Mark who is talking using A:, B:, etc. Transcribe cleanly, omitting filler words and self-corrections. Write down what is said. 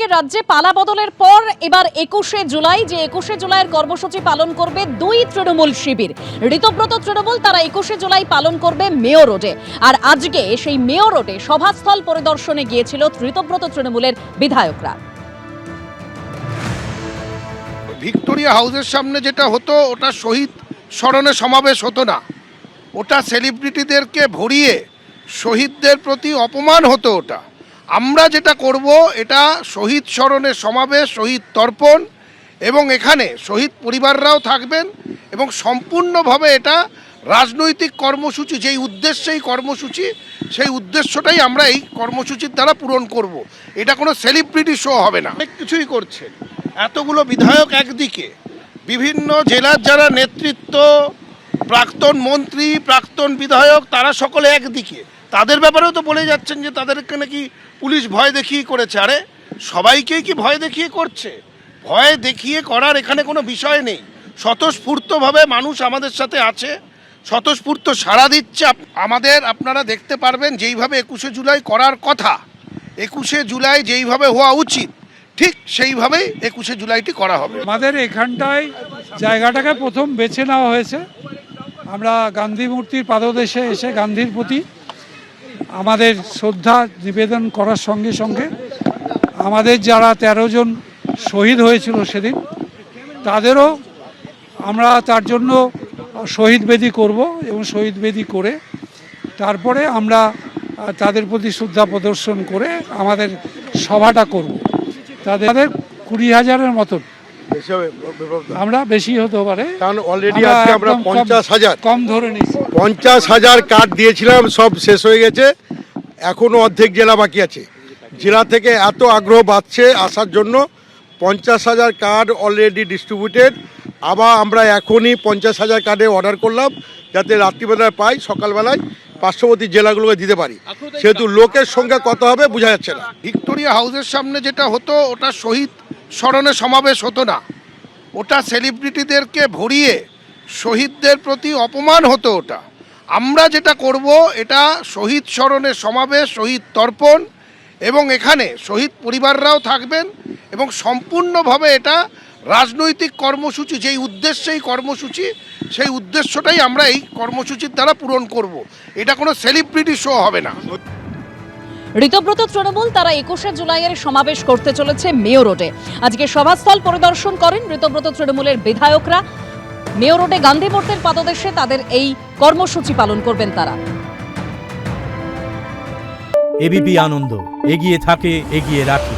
A: আমাদের রাজ্যে পালা বদলের পর এবার 21শে জুলাই, যে 21শে জুলাইয়ের কর্মসূচি পালন করবে দুই তৃণমূল শিবির। ঋতব্রত তৃণমূল, তারা 21শে জুলাই পালন করবে মেয়ো রোডে। আর আজকে সেই মেয়ো রোডে সভাস্থল পরিদর্শনে গিয়েছিল ঋতব্রত তৃণমূলের বিধায়করা।
B: ভিক্টোরিয়া হাউসের সামনে যেটা হতো ওটা শহীদ স্মরণে সমাবেশ হতো না, ওটা সেলিব্রিটিদেরকে ভরিয়ে শহীদদের প্রতি অপমান হতো। ওটা আমরা যেটা করব, এটা শহীদ স্মরণে সমাবেশ, শহীদ তর্পণ, এবং এখানে শহীদ পরিবাররাও থাকবেন এবং সম্পূর্ণভাবে এটা রাজনৈতিক কর্মসূচি, যেই উদ্দেশ্যেই কর্মসূচি সেই উদ্দেশ্যটাই আমরা এই কর্মসূচির দ্বারা পূরণ করব। এটা কোনো সেলিব্রিটি শো হবে না। অনেক কিছুই করছে, এতগুলো বিধায়ক একদিকে, বিভিন্ন জেলার যারা নেতৃত্ব, প্রাক্তন মন্ত্রী, প্রাক্তন বিধায়ক, তারা সকলে একদিকে, তাদের ব্যাপারেও তো বলে যাচ্ছেন যে তাদেরকে নাকি পুলিশ ভয় দেখিয়ে করেছে। আরে সবাইকেই কি ভয় দেখিয়ে করছে? ভয় দেখিয়ে করার এখানে কোনো বিষয় নেই। স্বতঃস্ফূর্তভাবে মানুষ আমাদের সাথে আছে, স্বতঃস্ফূর্ত সাড়া দিচ্ছে। আপনারা দেখতে পারবেন যেইভাবে 21শে জুলাই করার কথা, 21শে জুলাই যেইভাবে হওয়া উচিত, ঠিক সেইভাবেই 21শে জুলাইটি করা হবে।
C: আমাদের এখানটায় জায়গাটাকে প্রথম বেছে নেওয়া হয়েছে। আমরা গান্ধী মূর্তির পাদদেশে এসে গান্ধীর প্রতি আমাদের শ্রদ্ধা নিবেদন করার সঙ্গে সঙ্গে আমাদের যারা 13 জন শহীদ হয়েছিল সেদিন, তাদেরও আমরা তার জন্য শহীদ বেদি করব এবং শহীদ বেদি করে তারপরে আমরা তাদের প্রতি শ্রদ্ধা প্রদর্শন করে আমাদের সভাটা করব। তাদের 20,000-এর মতন, আমরা বেশি হতে পারে,
D: কারণ অলরেডি আজকে আমরা 50,000
C: কম ধরে নিয়েছি।
D: 50,000 কার্ড দিয়েছিলাম, সব শেষ হয়ে গেছে, এখনো অর্ধেক জেলা বাকি আছে। জেলা থেকে এত আগ্রহ বাড়ছে আসার জন্য, 50,000 কার্ড অলরেডি ডিস্ট্রিবিউটেড। আবার আমরা এখনই 50,000 কার্ডে অর্ডার করলাম, যাতে রাত্রিবেলায় পাই, সকালবেলায় পার্শ্ববর্তী জেলাগুলোকে দিতে পারি। সেহেতু লোকের সংখ্যা কত হবে বোঝা যাচ্ছে না।
B: ভিক্টোরিয়া হাউসের সামনে যেটা হতো ওটা শহীদ স্মরণে সমাবেশ হতো না, ওটা সেলিব্রিটিদেরকে ভরিয়ে শহীদদের প্রতি অপমান হতো। ওটা আমরা যেটা করব, এটা শহীদ স্মরণে সমাবেশ, শহীদ তর্পণ, এবং এখানে শহীদ পরিবাররাও থাকবেন এবং সম্পূর্ণভাবে এটা রাজনৈতিক কর্মসূচি, যেই উদ্দেশ্যেই কর্মসূচি সেই উদ্দেশ্যটাই আমরা এই কর্মসূচির দ্বারা পূরণ করব। এটা কোনো সেলিব্রিটি শো হবে না।
A: ঋতব্রত তৃণমূল, তারা 21শে জুলাইয়ের সমাবেশ করতে চলেছে মেয়ো রোডে। আজকে সভাস্থল পরিদর্শন করেন ঋতব্রত তৃণমূলের বিধায়করা। মেয়ো রোডে গান্ধী মূর্তির পাদদেশে তাদের এই কর্মসূচি পালন করবেন তারা।
E: এবিপি আনন্দ, এগিয়ে থাকে, এগিয়ে রাখে।